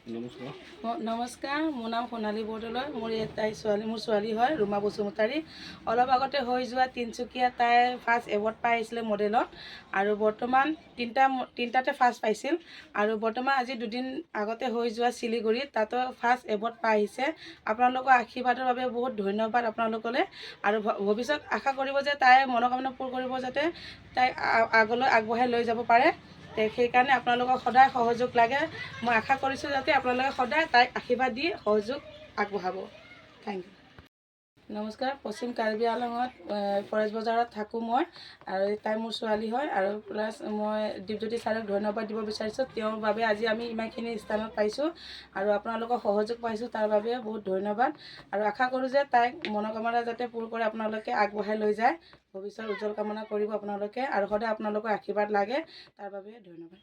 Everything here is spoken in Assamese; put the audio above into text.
নমস্কাৰ, মোৰ নাম সোণালী বৰদলৈ। মোৰ ছোৱালী হয় ৰুমা বসুমতাৰী। অলপ আগতে হৈ যোৱা তিনিচুকীয়া তাই ফাৰ্ষ্ট এৱাৰ্ড পাই আহিছিলে মডেলত, আৰু বৰ্তমান তিনিটাতে ফাৰ্ষ্ট পাইছিল। আৰু বৰ্তমান আজি দুদিন আগতে হৈ যোৱা শিলিগুৰিত তাতো ফাৰ্ষ্ট এৱাৰ্ড পাই আহিছে। আপোনালোকৰ আশীৰ্বাদৰ বাবে বহুত ধন্যবাদ আপোনালোকলৈ। আৰু ভৱিষ্যত আশা কৰিব যে তাই মনোকামনা পূৰ কৰিব, যাতে তাই আগলৈ আগবঢ়াই লৈ যাব পাৰে। সেইকাৰণে আপোনালোকক সদায় সহযোগ লাগে। মই আশা কৰিছোঁ যাতে আপোনালোকে সদায় তাইক আশীৰ্বাদ দি সহযোগ আগবঢ়াব। Thank you. নমস্কাৰ, পশ্চিম কাৰ্বি আংলঙত ফৰেষ্ট বজাৰত থাকোঁ মই, আৰু তাই মোৰ ছোৱালী হয়। আৰু প্লাছ মই দীপজ্যোতি ছাৰক ধন্যবাদ দিব বিচাৰিছোঁ, তেওঁৰ বাবে আজি আমি ইমানখিনি স্থানত পাইছোঁ আৰু আপোনালোকৰ সহযোগ পাইছোঁ, তাৰ বাবে বহুত ধন্যবাদ। আৰু আশা কৰোঁ যে তাইক মনোকামনা যাতে পূৰ কৰি আপোনালোকে আগবঢ়াই লৈ যায়। ভৱিষ্যত উজ্জ্বল কামনা কৰিব আপোনালোকে, আৰু সদায় আপোনালোকৰ আশীৰ্বাদ লাগে, তাৰ বাবে ধন্যবাদ।